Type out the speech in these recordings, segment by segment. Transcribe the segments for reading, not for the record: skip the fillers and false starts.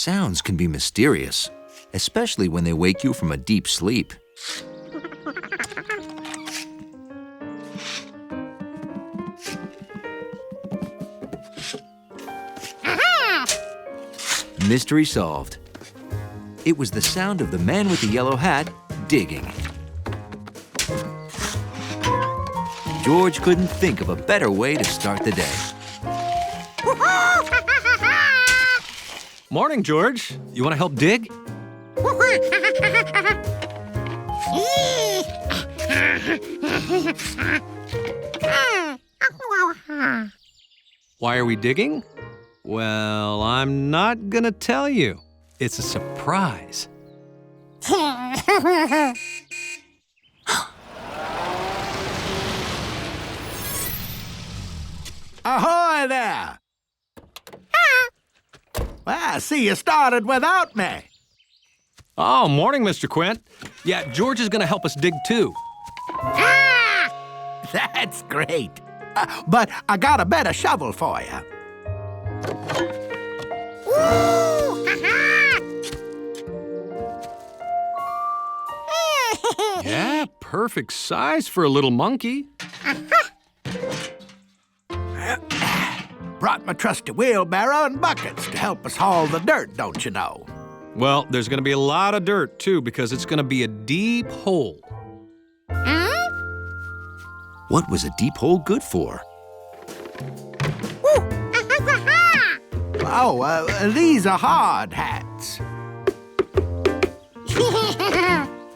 Sounds can be mysterious, especially when they wake you from a deep sleep. Mystery solved. It was the sound of the man with the yellow hat digging. George couldn't think of a better way to start the day. Morning, George. You want to help dig? Why are we digging? Well, I'm not gonna tell you. It's a surprise. Ahoy there! Well, I see you started without me. Oh, morning, Mr. Quint. Yeah, George is gonna help us dig too. That's great. But I got a better shovel for you. Yeah, perfect size for a little monkey. Brought my trusty wheelbarrow and buckets to help us haul the dirt, don't you know? Well, there's gonna be a lot of dirt too because it's gonna be a deep hole. What was a deep hole good for? Oh, these are hard hats.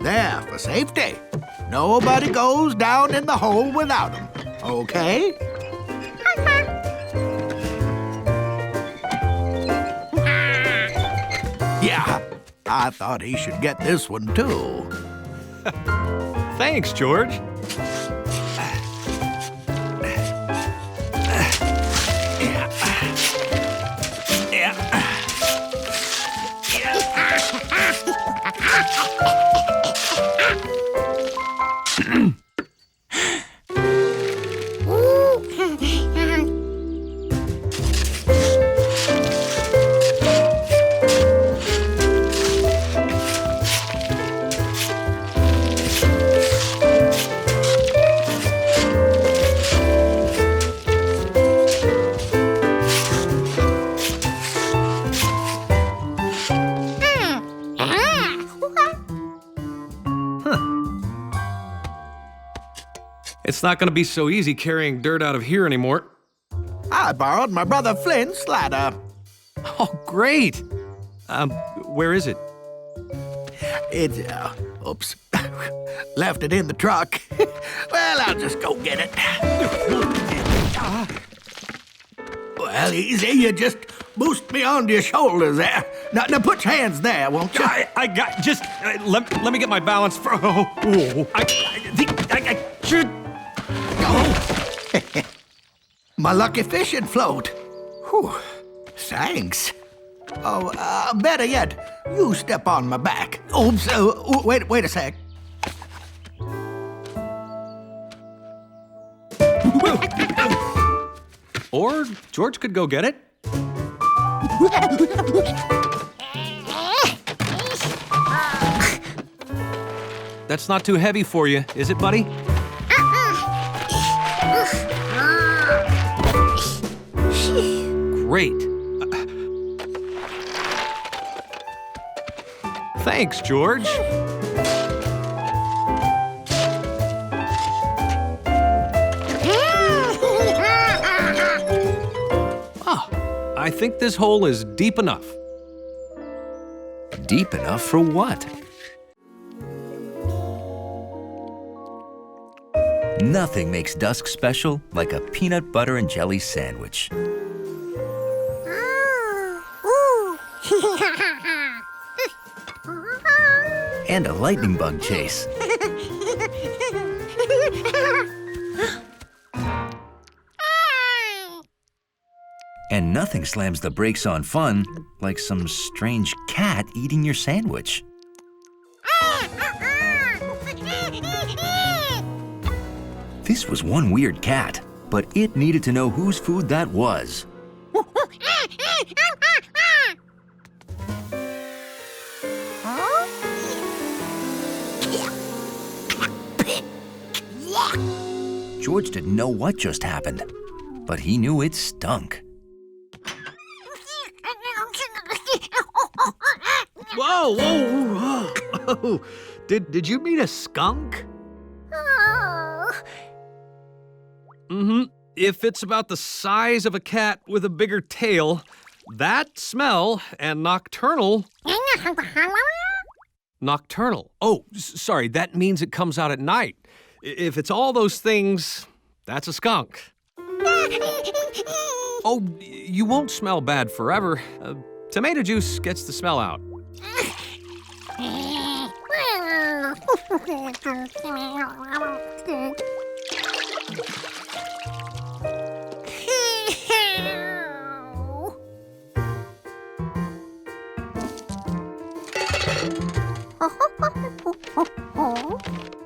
There for safety. Nobody goes down in the hole without them, okay? Yeah, I thought he should get this one too. Thanks, George. It's not going to be so easy carrying dirt out of here anymore. I borrowed my brother Flint's ladder. Oh, great. Where is it? It's, oops. Left it in the truck. Well, I'll just go get it. Well, easy. You just boost me onto your shoulders there. Now put your hands there, won't you? I got, just, let me get my balance for, I should. My lucky fishing float. Whew. Thanks. Oh, better yet, you step on my back. Oops, wait a sec. Or George could go get it. That's not too heavy for you, is it, buddy? Great. Thanks, George. I think this hole is deep enough. Deep enough for what? Nothing makes dusk special like a peanut butter and jelly sandwich. And a lightning bug chase. And nothing slams the brakes on fun like some strange cat eating your sandwich. This was one weird cat, but it needed to know whose food that was. George didn't know what just happened, but he knew it stunk. Whoa, whoa, whoa. Did you mean a skunk? Mm-hmm. If it's about the size of a cat with a bigger tail, that smell and nocturnal. Nocturnal. Oh, sorry, that means it comes out at night. If it's all those things, that's a skunk. Oh, you won't smell bad forever. Tomato juice gets the smell out.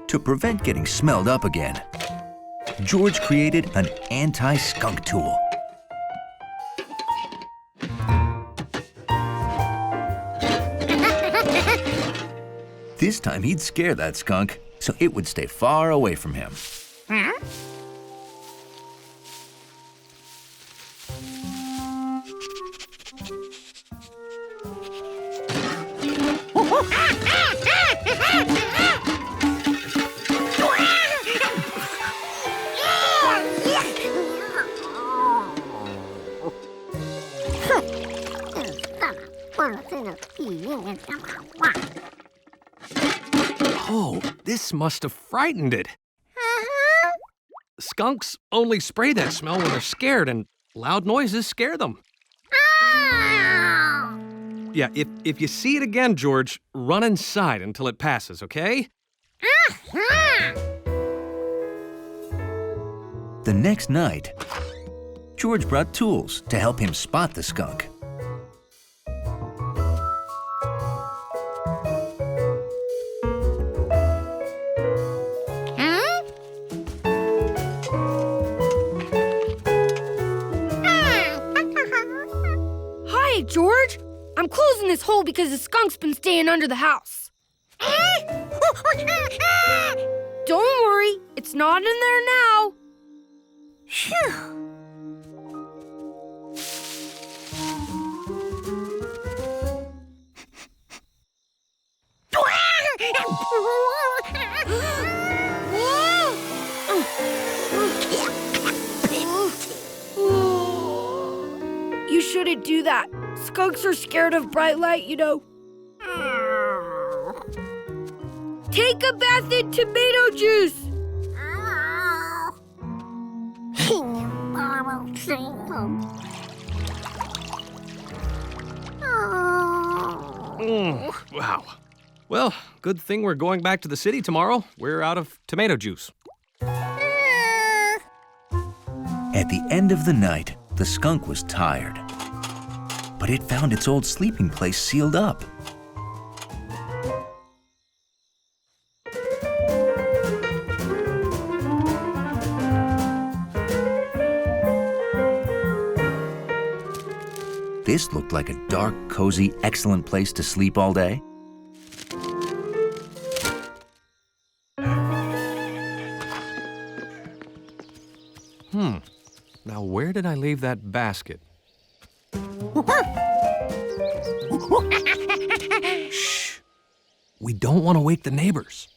To prevent getting smelled up again, George created an anti-skunk tool. This time he'd scare that skunk so it would stay far away from him. Oh, this must have frightened it. Skunks only spray that smell when they're scared, and loud noises scare them. Yeah, if you see it again, George, run inside until it passes, okay? The next night, George brought tools to help him spot the skunk. Hi, George. I'm closing this hole because the skunk's been staying under the house. Don't worry, it's not in there now. You shouldn't do that. Skunks are scared of bright light, you know. Take a bath in tomato juice. Wow. Well, good thing we're going back to the city tomorrow. We're out of tomato juice. At the end of the night, the skunk was tired, but it found its old sleeping place sealed up. This looked like a dark, cozy, excellent place to sleep all day. Now, where did I leave that basket? Shh! We don't want to wake the neighbors.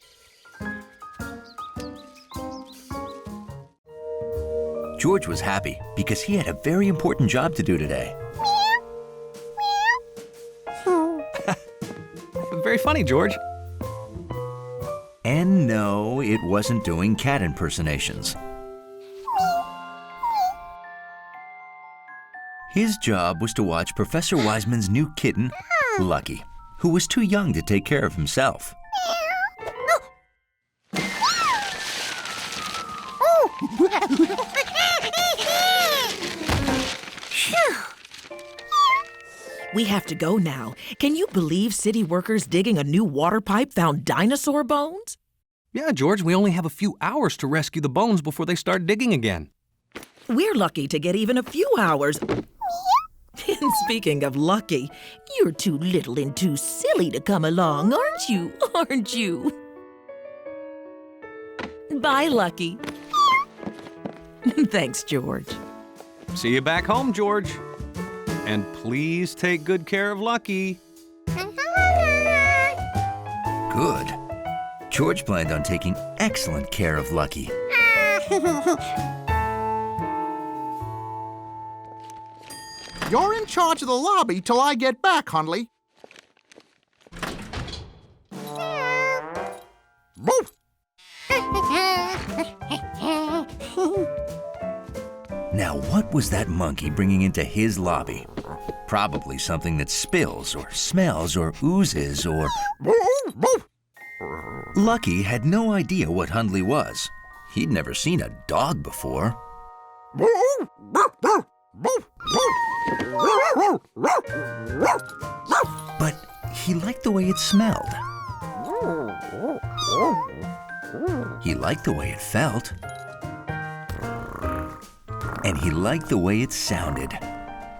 George was happy because he had a very important job to do today. Very funny, George. And no, it wasn't doing cat impersonations. His job was to watch Professor Wiseman's new kitten, Lucky, who was too young to take care of himself. We have to go now. Can you believe city workers digging a new water pipe found dinosaur bones? Yeah, George, we only have a few hours to rescue the bones before they start digging again. We're lucky to get even a few hours. And speaking of lucky, you're too little and too silly to come along, aren't you? Aren't you? Bye, Lucky. Thanks, George. See you back home, George. And please take good care of Lucky. Good. George planned on taking excellent care of Lucky. You're in charge of the lobby till I get back, Hundley. Woof! Now, what was that monkey bringing into his lobby? Probably something that spills or smells or oozes or... Lucky had no idea what Hundley was. He'd never seen a dog before. But he liked the way it smelled. He liked the way it felt. And he liked the way it sounded.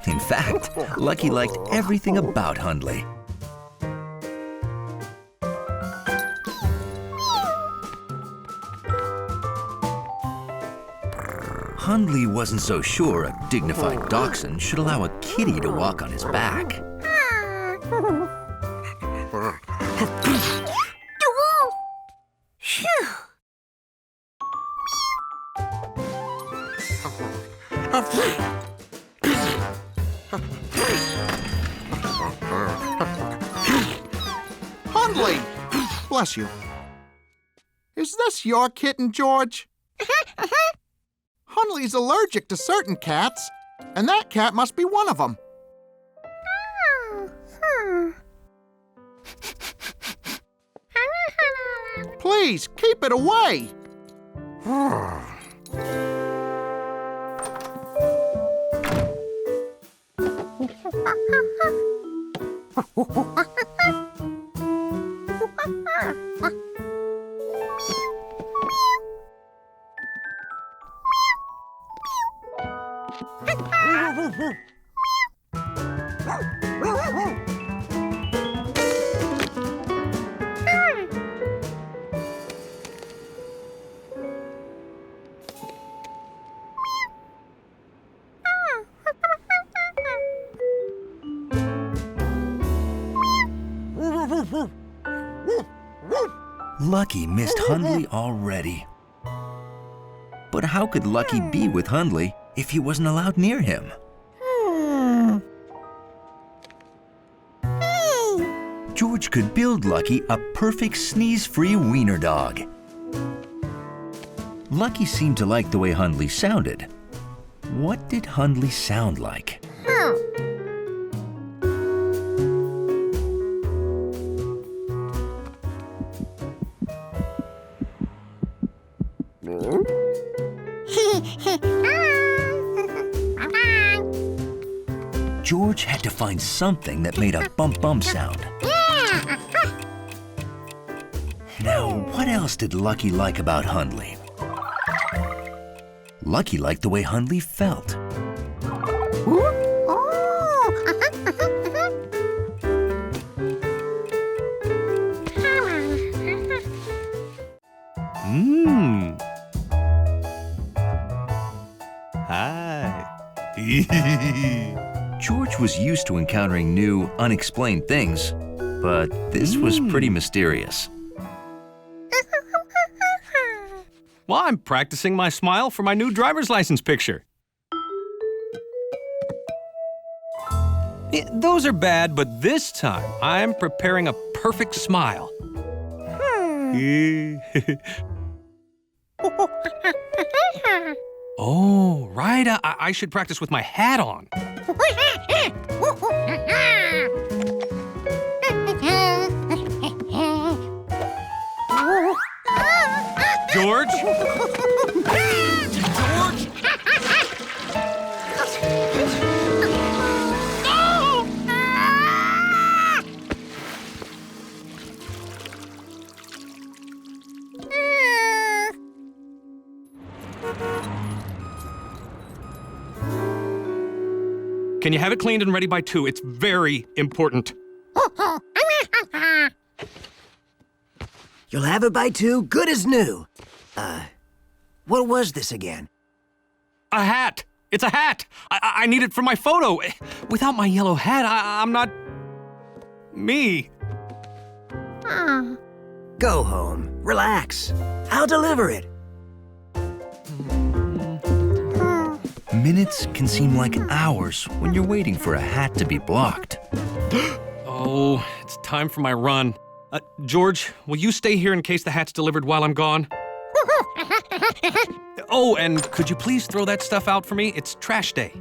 In fact, Lucky liked everything about Hundley. Hundley wasn't so sure a dignified dachshund should allow a kitty to walk on his back. Hundley! Bless you. Is this your kitten, George? Hundley's allergic to certain cats, and that cat must be one of them. Please, keep it away. Lucky missed Hundley already. But how could Lucky be with Hundley if he wasn't allowed near him? George could build Lucky a perfect sneeze-free wiener dog. Lucky seemed to like the way Hundley sounded. What did Hundley sound like? George had to find something that made a bump-bump sound. Now, what else did Lucky like about Hundley? Lucky liked the way Hundley felt. Hi. George was used to encountering new, unexplained things, but this was pretty mysterious. Well, I'm practicing my smile for my new driver's license picture. Those are bad, but this time I'm preparing a perfect smile. Oh, right. I should practice with my hat on. George? George? Can you have it cleaned and ready by 2? It's very important. You'll have it by 2, good as new. What was this again? a hat. It's a hat. I need it for my photo. Without my yellow hat, I'm not me. Go home. Relax. I'll deliver it. Minutes can seem like hours when you're waiting for a hat to be blocked. Oh, it's time for my run. George, will you stay here in case the hat's delivered while I'm gone? Oh, and could you please throw that stuff out for me? It's trash day.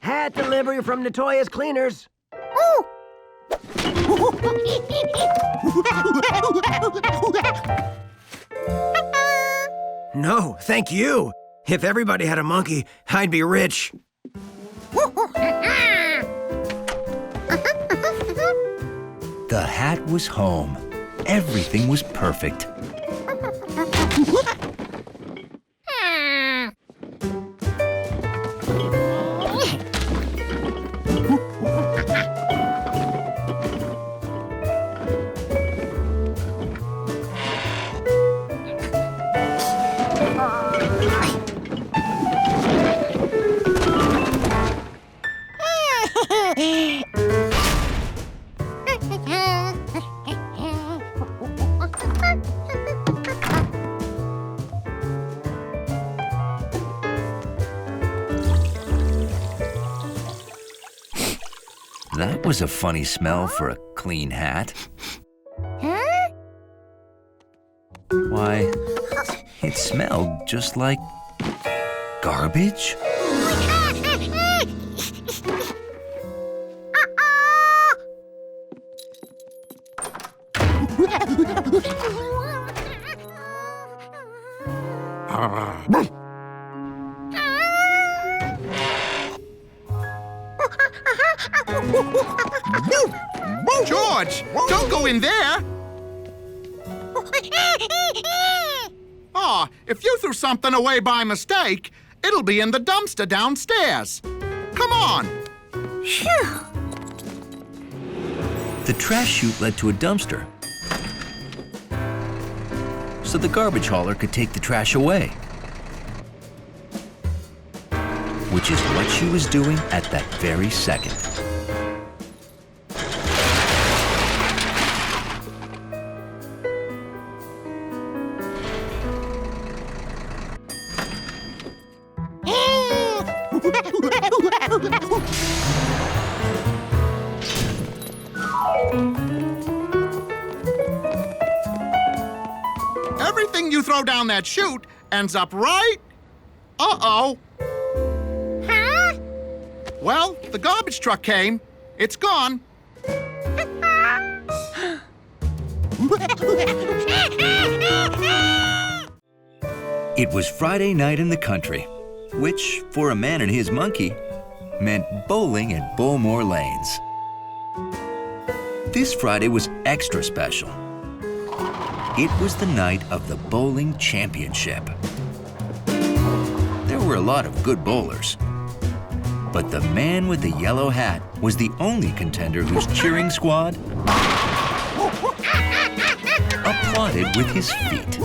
Hat delivery from Notorious Cleaners. No, thank you. If everybody had a monkey, I'd be rich. The hat was home. Everything was perfect. That was a funny smell for a clean hat. Why, it smelled just like garbage. George, don't go in there. Oh, if you threw something away by mistake, it'll be in the dumpster downstairs. Come on. The trash chute led to a dumpster, so the garbage hauler could take the trash away. Which is what she was doing at that very second. Everything you throw down that chute ends up right. Uh-oh. Huh? Well, the garbage truck came. It's gone. It was Friday night in the country, which, for a man and his monkey, meant bowling at Bowmore Lanes. This Friday was extra special. It was the night of the bowling championship. There were a lot of good bowlers, but the man with the yellow hat was the only contender whose cheering squad applauded with his feet.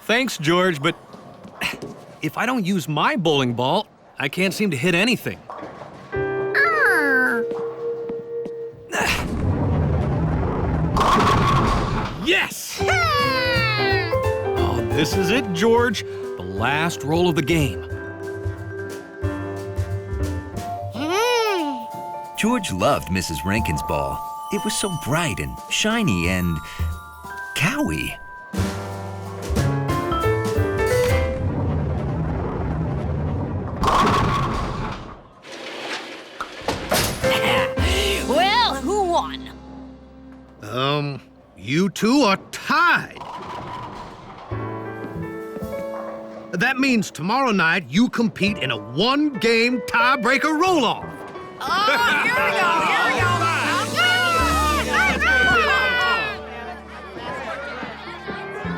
Thanks, George, but if I don't use my bowling ball, I can't seem to hit anything. Yes! Oh, this is it, George. The last roll of the game. George loved Mrs. Rankin's ball. It was so bright and shiny and cowy. You two are tied. That means tomorrow night you compete in a one-game tiebreaker roll-off. Oh, here we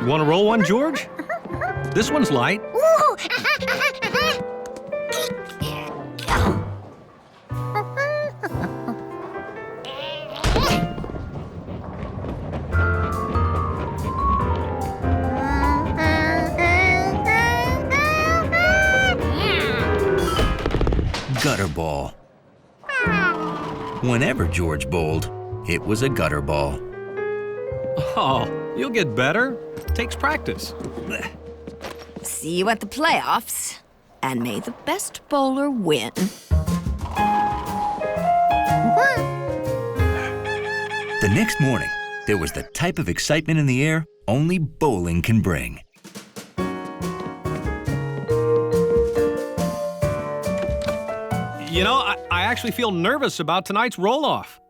go. Want to roll one, George? This one's light. Gutter ball. Whenever George bowled, it was a gutter ball. Oh, you'll get better. Takes practice. See you at the playoffs, and may the best bowler win. The next morning, there was the type of excitement in the air only bowling can bring. You know, I actually feel nervous about tonight's roll-off.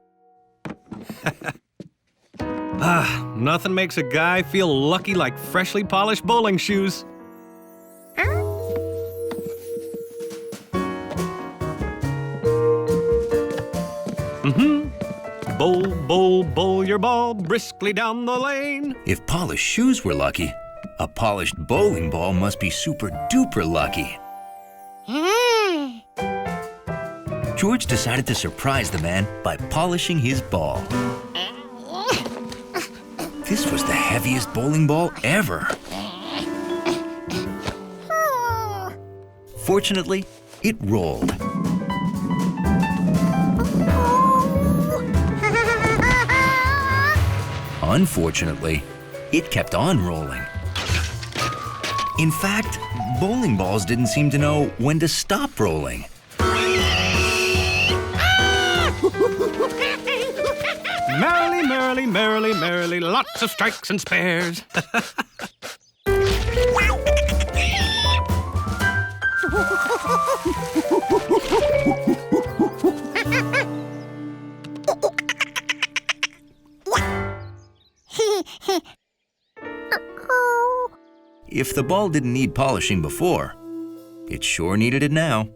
Nothing makes a guy feel lucky like freshly polished bowling shoes. Bowl, bowl, bowl your ball briskly down the lane. If polished shoes were lucky, a polished bowling ball must be super duper lucky. George decided to surprise the man by polishing his ball. This was the heaviest bowling ball ever. Fortunately, it rolled. Unfortunately, it kept on rolling. In fact, bowling balls didn't seem to know when to stop rolling. Merrily, merrily, merrily, merrily, lots of strikes and spares. If the ball didn't need polishing before, it sure needed it now.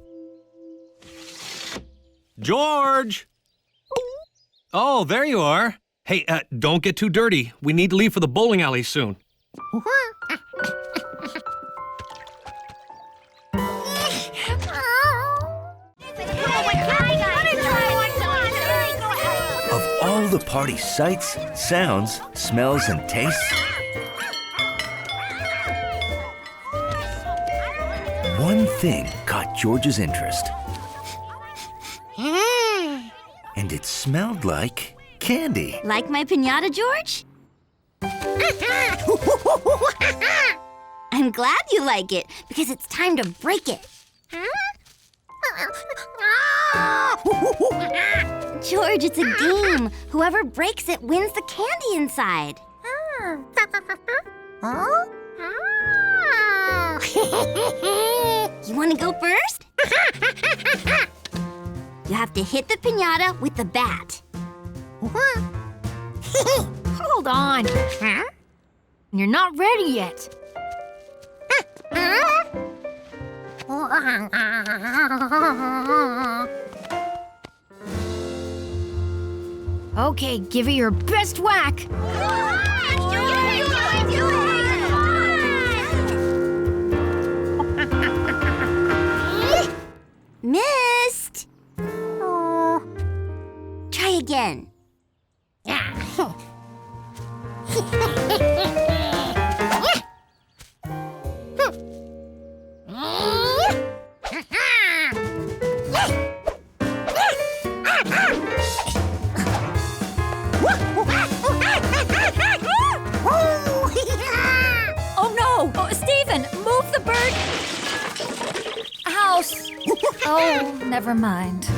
George! Oh, there you are. Hey, don't get too dirty. We need to leave for the bowling alley soon. Of all the party sights, sounds, smells, and tastes, one thing caught George's interest. And it smelled like candy. Like my piñata, George? I'm glad you like it, because it's time to break it. George, it's a game. Whoever breaks it wins the candy inside. You want to go first? You have to hit the piñata with the bat. Hold on. You're not ready yet. Okay, give it your best whack. Missed. Try again. Oh no! Oh, Stephen, move the bird! House! Oh, never mind.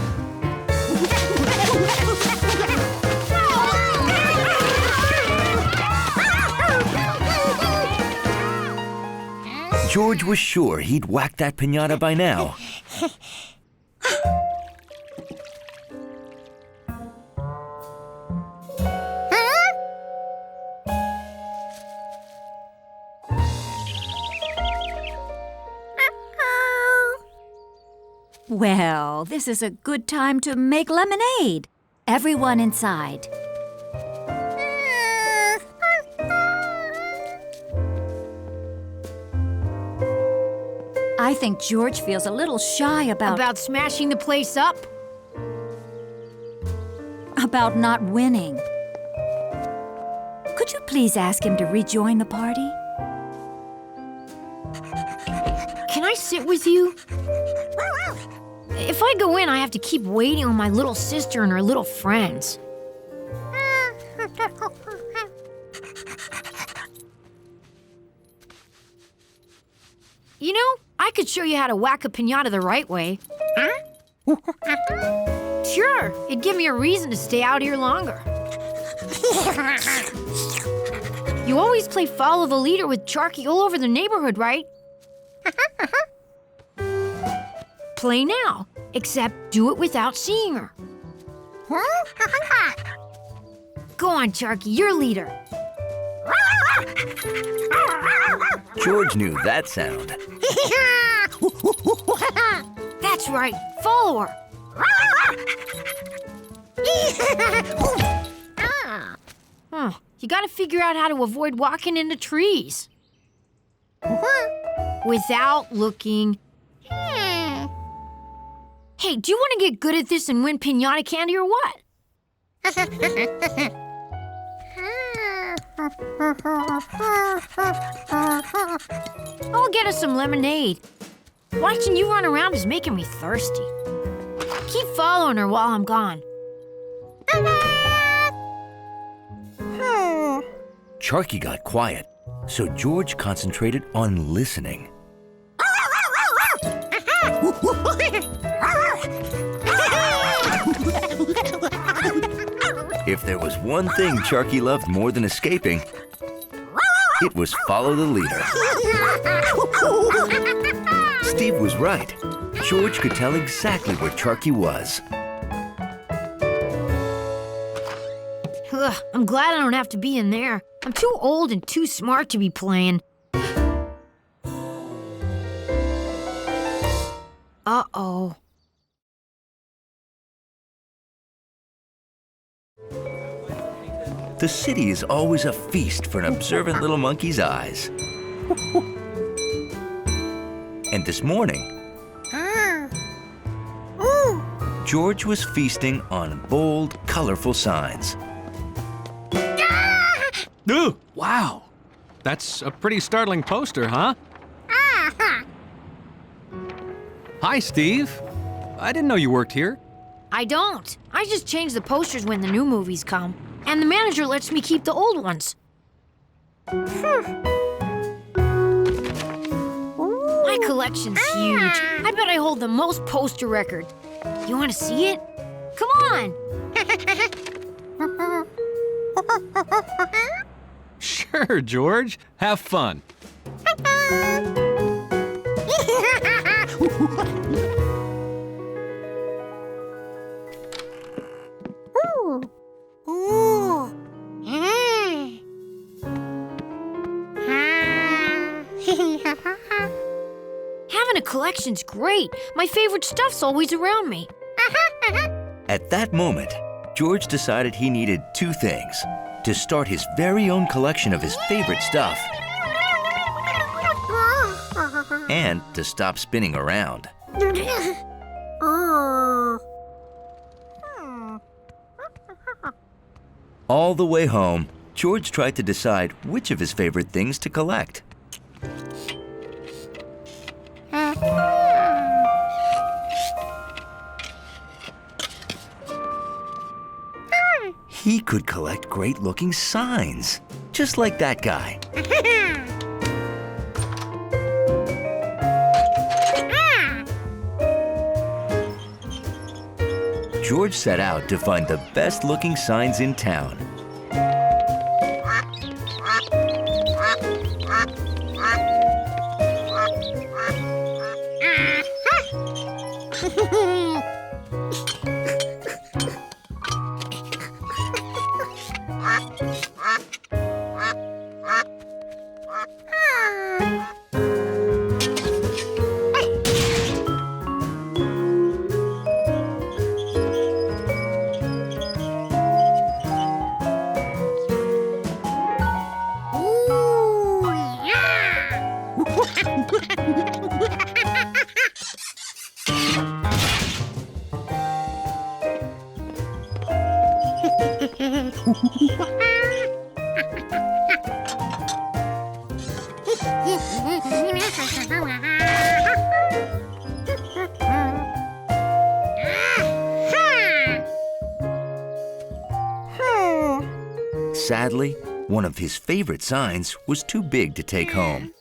George was sure he'd whacked that piñata by now. Well, this is a good time to make lemonade. Everyone inside. I think George feels a little shy About smashing the place up? about not winning. Could you please ask him to rejoin the party? Can I sit with you? If I go in, I have to keep waiting on my little sister and her little friends. You know, I could show you how to whack a piñata the right way. Sure, it'd give me a reason to stay out here longer. You always play follow the leader with Charky all over the neighborhood, right? Play now, except do it without seeing her. Go on, Charky, you're leader. George knew that sound. That's right, follow her. You gotta figure out how to avoid walking into trees. Without looking. Hey, do you want to get good at this and win piñata candy or what? I'll get us some lemonade. Watching you run around is making me thirsty. Keep following her while I'm gone. Charky got quiet, so George concentrated on listening. If there was one thing Charky loved more than escaping, it was follow the leader. Steve was right. George could tell exactly where Charky was. Ugh, I'm glad I don't have to be in there. I'm too old and too smart to be playing. Uh-oh. The city is always a feast for an observant little monkey's eyes. And this morning, George was feasting on bold, colorful signs. Ooh, wow. That's a pretty startling poster, huh? Hi, Steve. I didn't know you worked here. I don't. I just change the posters when the new movies come. And the manager lets me keep the old ones. My collection's huge. I bet I hold the most poster record. You want to see it? Come on! Sure, George. Have fun. Having a collection's great. My favorite stuff's always around me. At that moment, George decided he needed two things: to start his very own collection of his favorite stuff, and to stop spinning around. All the way home, George tried to decide which of his favorite things to collect. He could collect great-looking signs, just like that guy. George set out to find the best-looking signs in town. sadly, one of his favorite signs was too big to take home.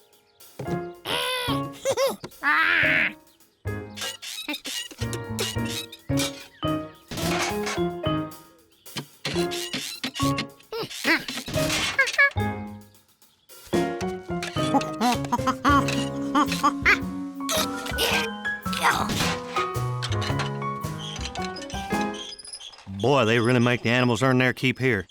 Boy, they really make the animals earn their keep here.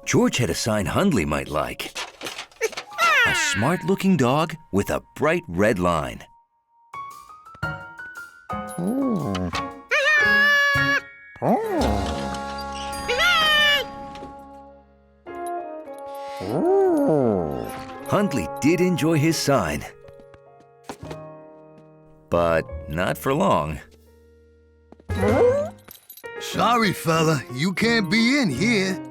George had a sign Hundley might like. A smart-looking dog with a bright red line. Hundley did enjoy his sign, but not for long. Sorry, fella, you can't be in here.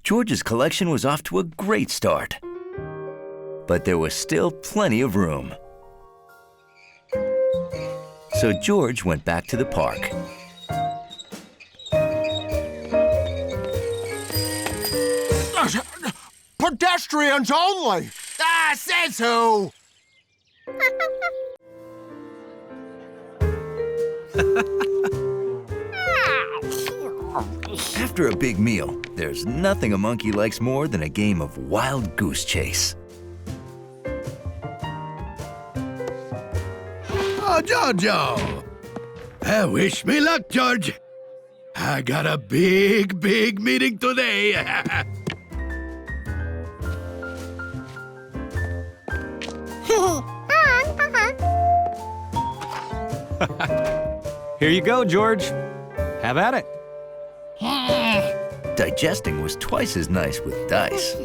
George's collection was off to a great start, but there was still plenty of room. So George went back to the park. Pedestrians only! Says who? After a big meal, there's nothing a monkey likes more than a game of wild goose chase. Oh, Jojo! Wish me luck, George. I got a big meeting today. Here you go, George. Have at it. Digesting was twice as nice with dice.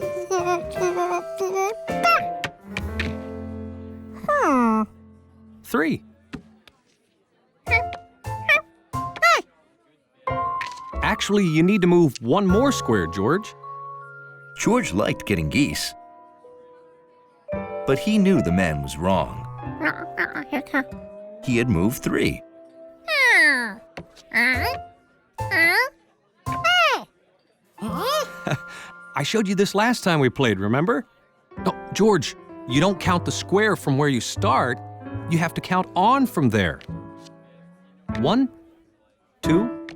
3. Actually, you need to move one more square, George. George liked getting geese, but he knew the man was wrong. He had moved 3. I showed you this last time we played, remember? No, George, you don't count the square from where you start. You have to count on from there. 1, 2,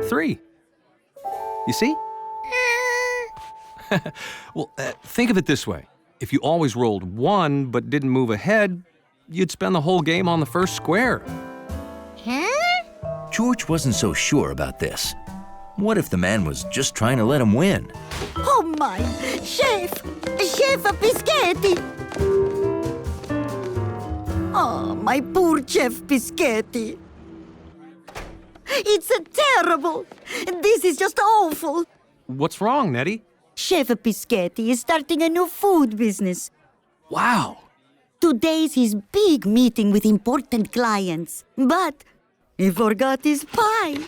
3. You see? Well, think of it this way. If you always rolled 1 but didn't move ahead, you'd spend the whole game on the first square. George wasn't so sure about this. What if the man was just trying to let him win? Oh my! Chef Biscotti! Oh, my poor Chef Biscotti. It's terrible. This is just awful. What's wrong, Nettie? Chef Biscotti is starting a new food business. Wow. Today's his big meeting with important clients. But he forgot his pie.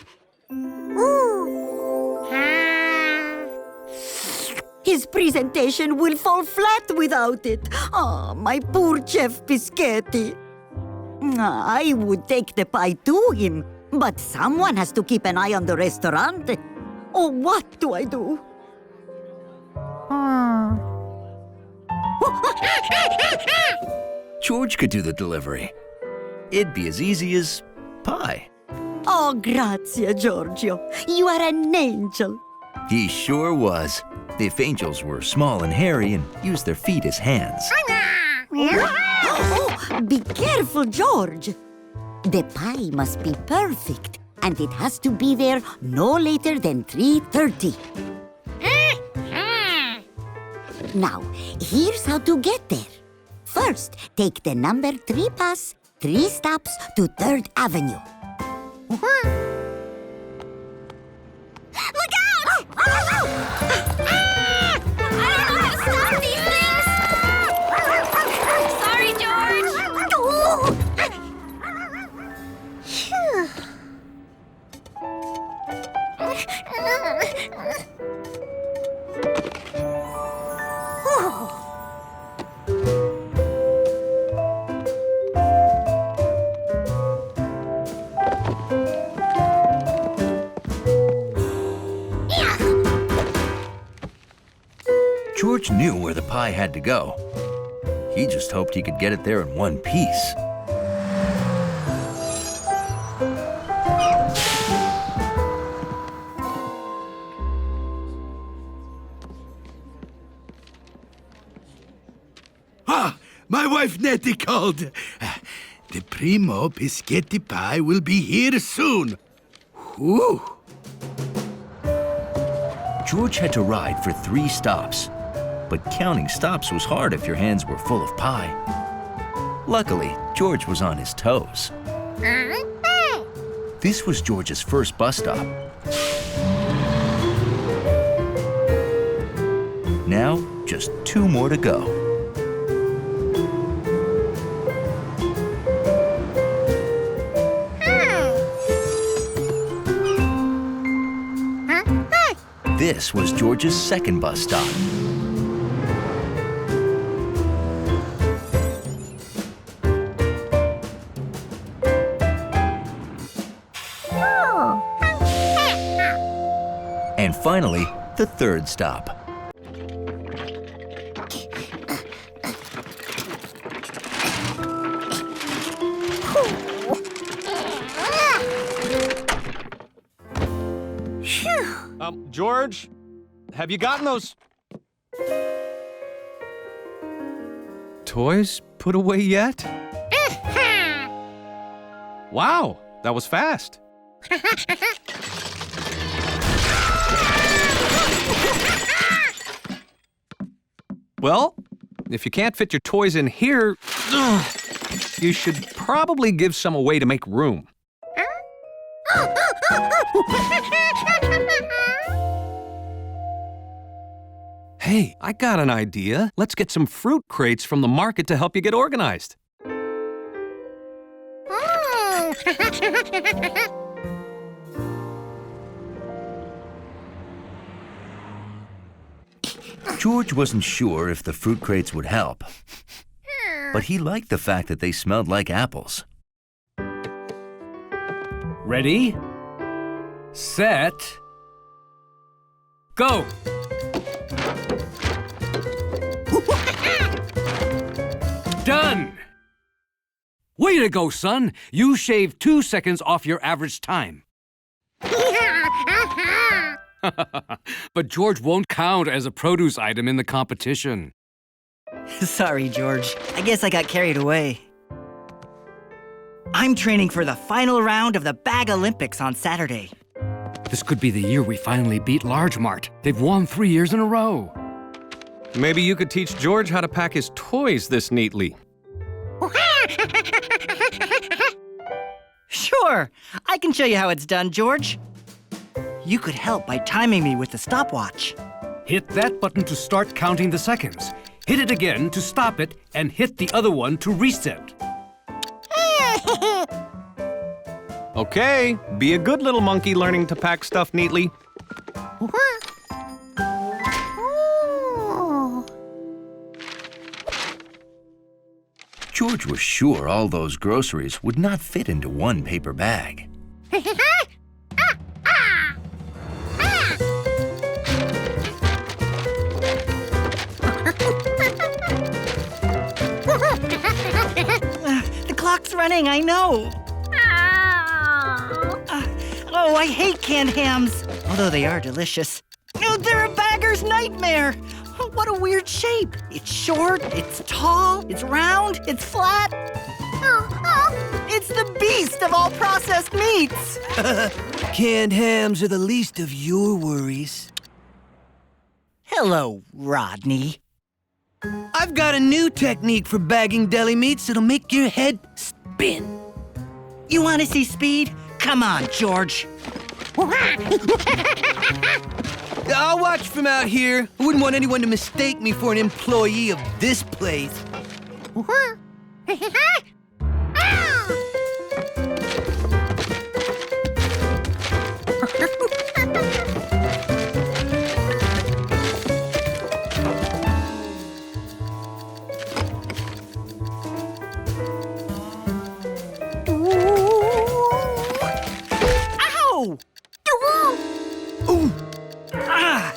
His presentation will fall flat without it. Oh, my poor Chef Biscotti. I would take the pie to him, but someone has to keep an eye on the restaurant. Oh, what do I do? George could do the delivery. It'd be as easy as pie. Oh, grazie, Giorgio. You are an angel. He sure was. If angels were small and hairy and used their feet as hands. Oh, be careful, George. The pie must be perfect, and it has to be there no later than 3:30. Now, here's how to get there. First, take the number 3 bus, 3 stops to 3rd Avenue. George knew where the pie had to go. He just hoped he could get it there in one piece. Ah, my wife Nettie called. The primo biscotti pie will be here soon. Whew. George had to ride for 3 stops, but counting stops was hard if your hands were full of pie. Luckily, George was on his toes. This was George's first bus stop. Now, just 2 more to go. This was George's second bus stop. And finally, the third stop. George, have you gotten those toys put away yet? Wow, that was fast. Well, if you can't fit your toys in here, you should probably give some away to make room. Hey, I got an idea. Let's get some fruit crates from the market to help you get organized. George wasn't sure if the fruit crates would help, but he liked the fact that they smelled like apples. Ready, set, go! Done! Way to go, son! You shaved 2 seconds off your average time. But George won't count as a produce item in the competition. Sorry, George. I guess I got carried away. I'm training for the final round of the Bag Olympics on Saturday. This could be the year we finally beat Large Mart. They've won 3 years in a row. Maybe you could teach George how to pack his toys this neatly. Sure, I can show you how it's done, George. You could help by timing me with the stopwatch. Hit that button to start counting the seconds. Hit it again to stop it, and hit the other one to reset. Okay, be a good little monkey learning to pack stuff neatly. George was sure all those groceries would not fit into one paper bag. The clock's running, I know. Oh, I hate canned hams, although they are delicious. Oh, they're a bagger's nightmare. Oh, what a weird shape. It's short, it's tall, it's round, it's flat. It's the beast of all processed meats. Canned hams are the least of your worries. Hello, Rodney. I've got a new technique for bagging deli meats that'll make your head spin. You want to see speed? Come on, George. I'll watch from out here. I wouldn't want anyone to mistake me for an employee of this place. Ow! Ooh. Ah!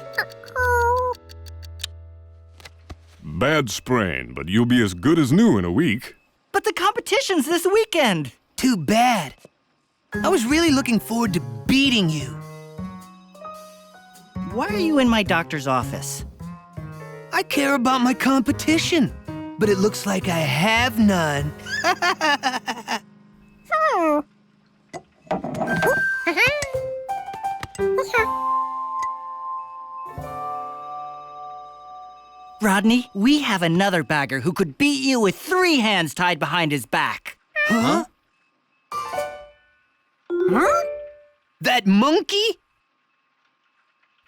bad sprain, but you'll be as good as new in a week. But the competition's this weekend. Too bad. I was really looking forward to beating you. Why are you in my doctor's office? I care about my competition, but it looks like I have none. Rodney, we have another bagger who could beat you with 3 hands tied behind his back. Huh? Huh? That monkey?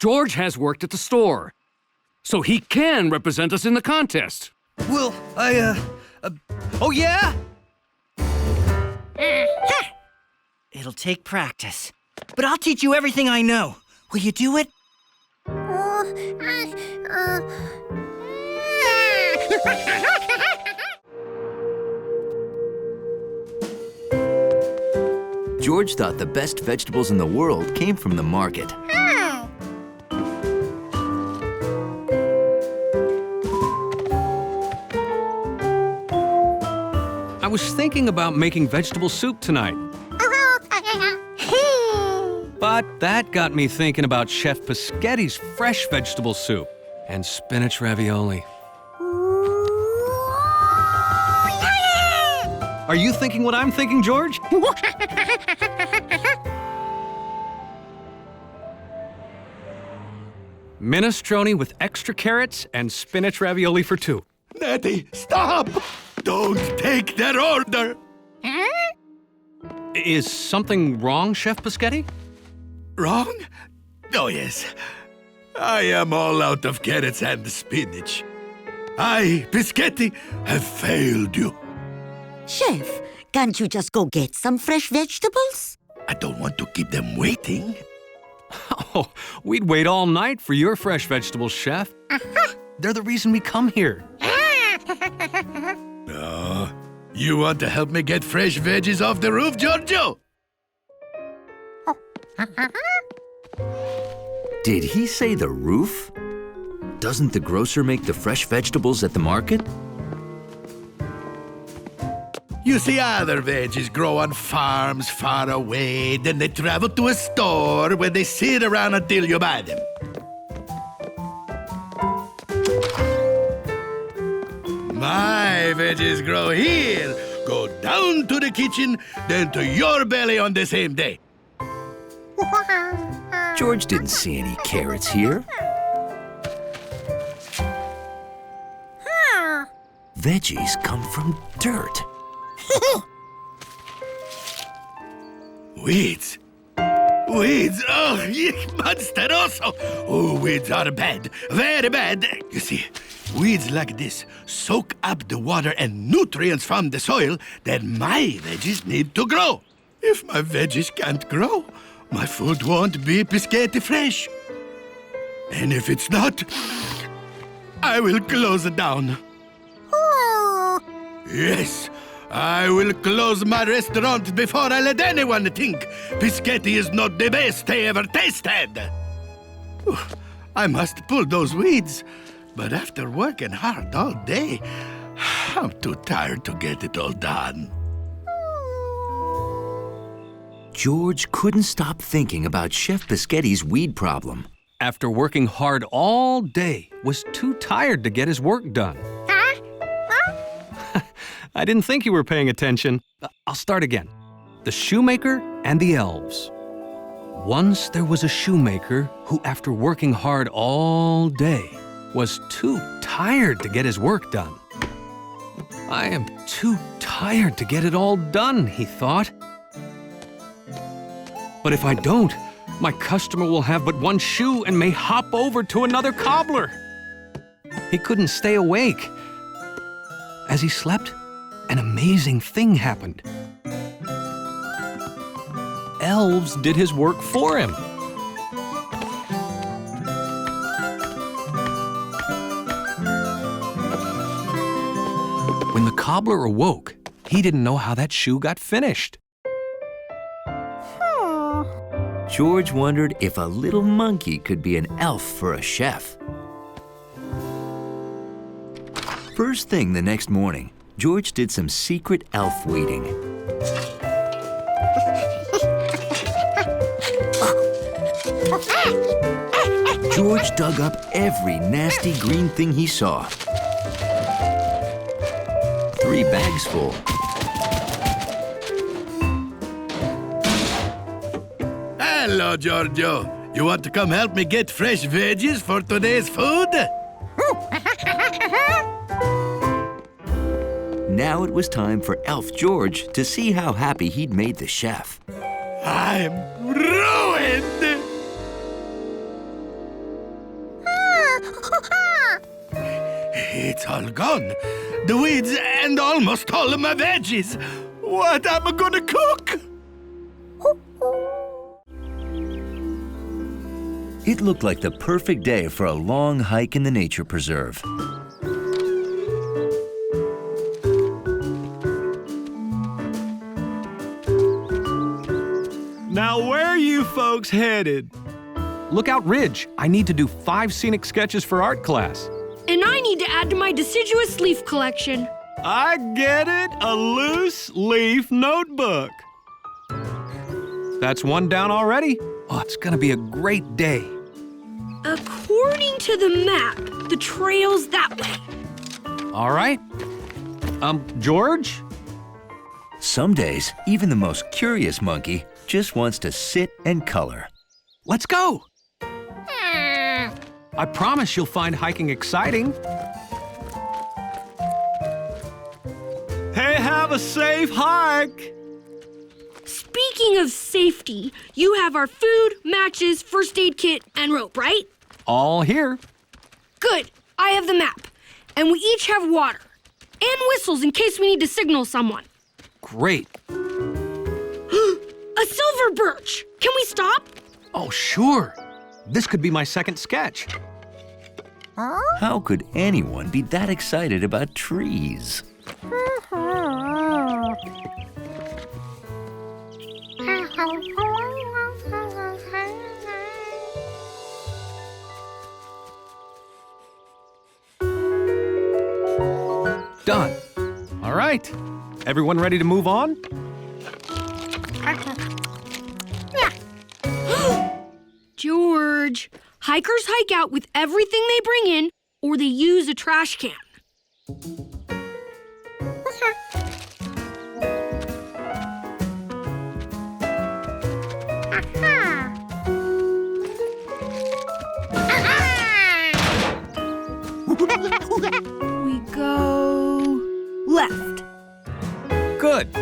George has worked at the store, so he can represent us in the contest. Well, oh yeah? It'll take practice, but I'll teach you everything I know. Will you do it? George thought the best vegetables in the world came from the market. I was thinking about making vegetable soup tonight. But that got me thinking about Chef Pischetti's fresh vegetable soup and spinach ravioli. Are you thinking what I'm thinking, George? Minestrone with extra carrots and spinach ravioli for 2. Nettie, stop! Don't take that order! Is something wrong, Chef Pischetti? Wrong? Oh, yes. I am all out of carrots and spinach. I, Pischetti, have failed you. Chef, can't you just go get some fresh vegetables? I don't want to keep them waiting. Oh, we'd wait all night for your fresh vegetables, Chef. They're the reason we come here. Oh, you want to help me get fresh veggies off the roof, Giorgio? Did he say the roof? Doesn't the grocer make the fresh vegetables at the market? You see, other veggies grow on farms far away, then they travel to a store where they sit around until you buy them. My veggies grow here, go down to the kitchen, then to your belly on the same day. George didn't see any carrots here. Veggies come from dirt. Weeds. Weeds, oh, monsteroso. Oh, weeds are bad, very bad. You see, weeds like this soak up the water and nutrients from the soil that my veggies need to grow. If my veggies can't grow, my food won't be Pischetti fresh. And if it's not, I will close it down. Yes, I will close my restaurant before I let anyone think Pischetti is not the best they ever tasted. I must pull those weeds, but after working hard all day, I'm too tired to get it all done. George couldn't stop thinking about Chef Pischetti's weed problem. After working hard all day, was too tired to get his work done. I didn't think you were paying attention. I'll start again. The shoemaker and the elves. Once there was a shoemaker who, after working hard all day, was too tired to get his work done. I am too tired to get it all done, he thought. But if I don't, my customer will have but one shoe and may hop over to another cobbler. He couldn't stay awake. As he slept, an amazing thing happened. Elves did his work for him. When the cobbler awoke, he didn't know how that shoe got finished. George wondered if a little monkey could be an elf for a chef. First thing the next morning, George did some secret elf weeding. George dug up every nasty green thing he saw. 3 bags full. Hello, Giorgio. You want to come help me get fresh veggies for today's food? Now it was time for Elf George to see how happy he'd made the chef. I'm ruined! It's all gone. The weeds and almost all of my veggies. What am I gonna cook? It looked like the perfect day for a long hike in the nature preserve. Now, where are you folks headed? Lookout Ridge. I need to do 5 scenic sketches for art class. And I need to add to my deciduous leaf collection. I get it, a loose leaf notebook. That's 1 down already. Oh, it's gonna be a great day. According to the map, the trail's that way. All right. George? Some days, even the most curious monkey just wants to sit and color. Let's go. I promise you'll find hiking exciting. Hey, have a safe hike. Speaking of safety, you have our food, matches, first aid kit, and rope, right? All here. Good. I have the map. And we each have water. And whistles in case we need to signal someone. Great. A silver birch. Can we stop? Oh, sure. This could be my second sketch. How could anyone be that excited about trees? Done. All right. Everyone ready to move on? George, hikers hike out with everything they bring in, or they use a trash can. We go left. Good.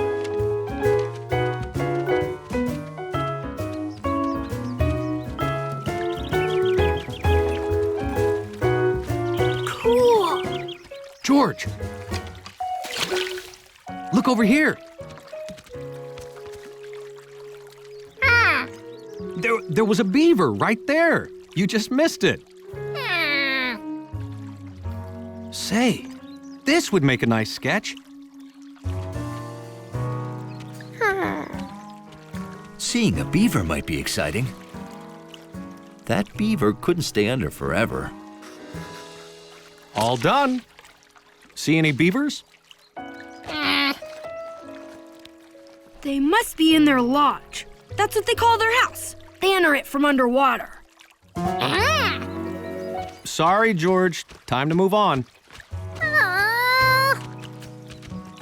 Cool. George, look over here. There was a beaver right there. You just missed it. Say, this would make a nice sketch. Seeing a beaver might be exciting. That beaver couldn't stay under forever. All done. See any beavers? They must be in their lodge. That's what they call their house. They enter it from underwater. Sorry, George. Time to move on.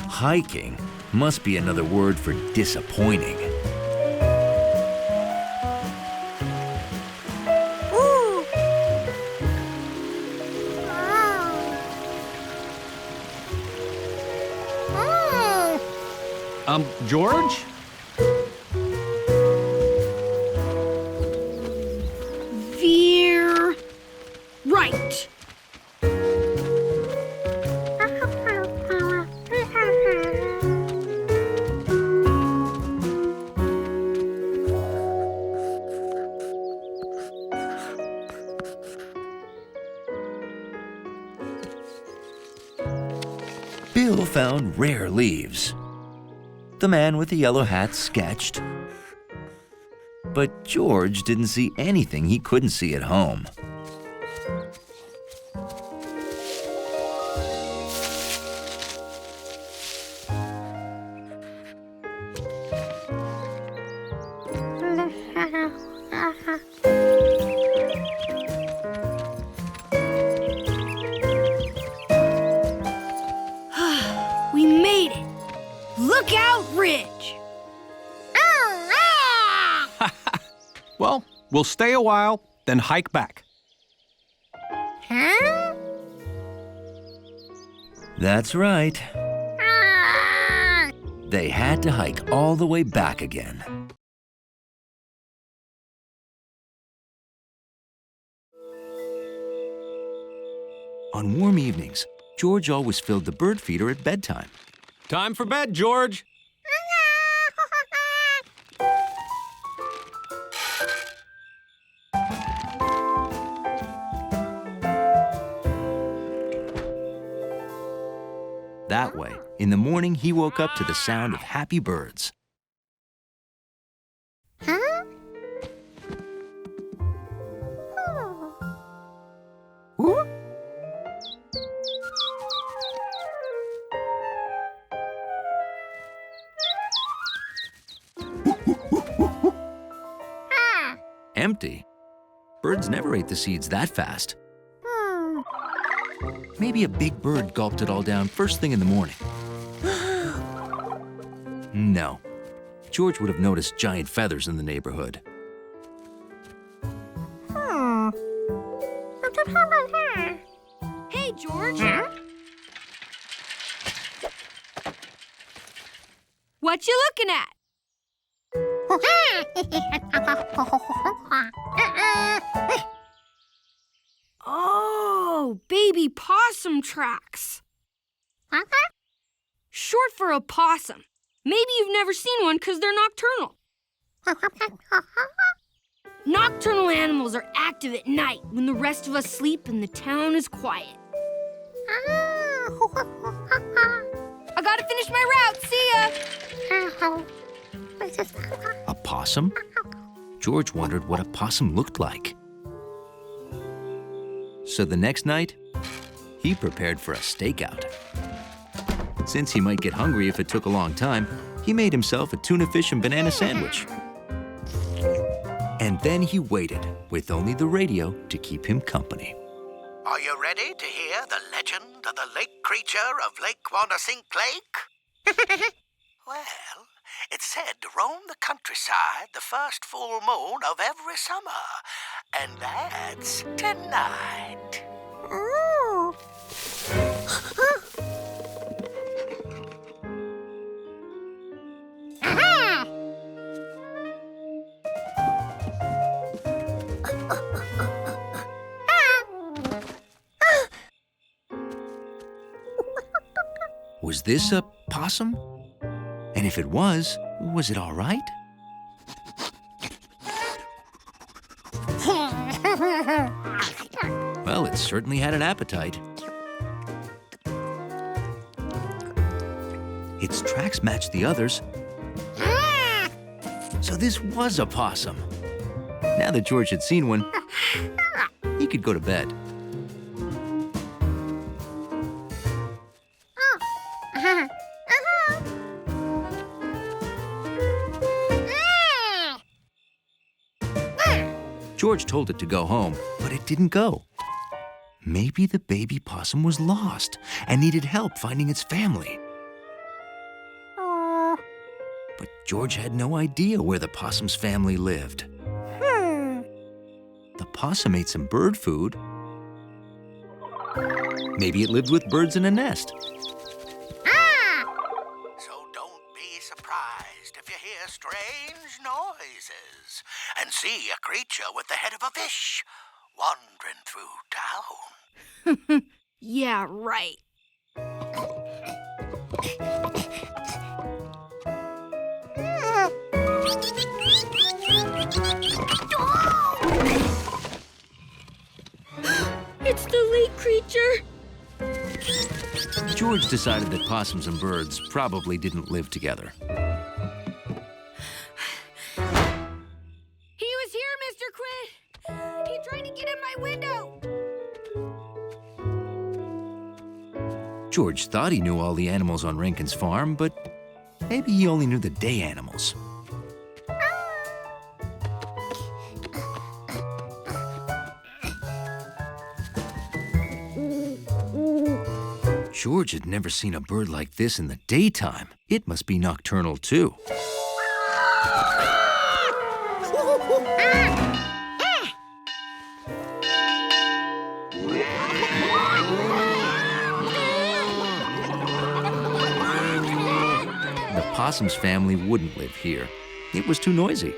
Hiking must be another word for disappointing. George? Veer right. Bill found rare leaves. The man with the yellow hat sketched. But George didn't see anything he couldn't see at home. Look out, Ridge! Well, we'll stay a while, then hike back. Huh? That's right. They had to hike all the way back again. On warm evenings, George always filled the bird feeder at bedtime. Time for bed, George. That way, in the morning, he woke up to the sound of happy birds. Huh? Ooh. Empty. Birds never ate the seeds that fast. Maybe a big bird gulped it all down first thing in the morning. No. George would have noticed giant feathers in the neighborhood. Hey, George. What you looking at? Oh, baby possum tracks. Short for a possum. Maybe you've never seen one because they're nocturnal. Nocturnal animals are active at night when the rest of us sleep and the town is quiet. I gotta finish my route. See ya. A possum? George wondered what a possum looked like. So the next night, he prepared for a stakeout. Since he might get hungry if it took a long time, he made himself a tuna fish and banana sandwich. And then he waited, with only the radio to keep him company. Are you ready to hear the legend of the lake creature of Lake Wanasink Lake? Well, it's said to roam the countryside the first full moon of every summer. And that's tonight. Ooh. Was this a possum? And if it was it all right? Well, it certainly had an appetite. Its tracks matched the others. So this was a possum. Now that George had seen one, he could go to bed. George told it to go home, but it didn't go. Maybe the baby possum was lost and needed help finding its family. But George had no idea where the possum's family lived. The possum ate some bird food. Maybe it lived with birds in a nest. So don't be surprised if you hear strange noises and see a creature with the head of a fish wandering through town. Yeah, right. It's the lake creature. George decided that possums and birds probably didn't live together. He was here, Mr. Quinn. He tried to get in my window. George thought he knew all the animals on Rankin's farm, but maybe he only knew the day animals. George had never seen a bird like this in the daytime. It must be nocturnal, too. The possum's family wouldn't live here. It was too noisy.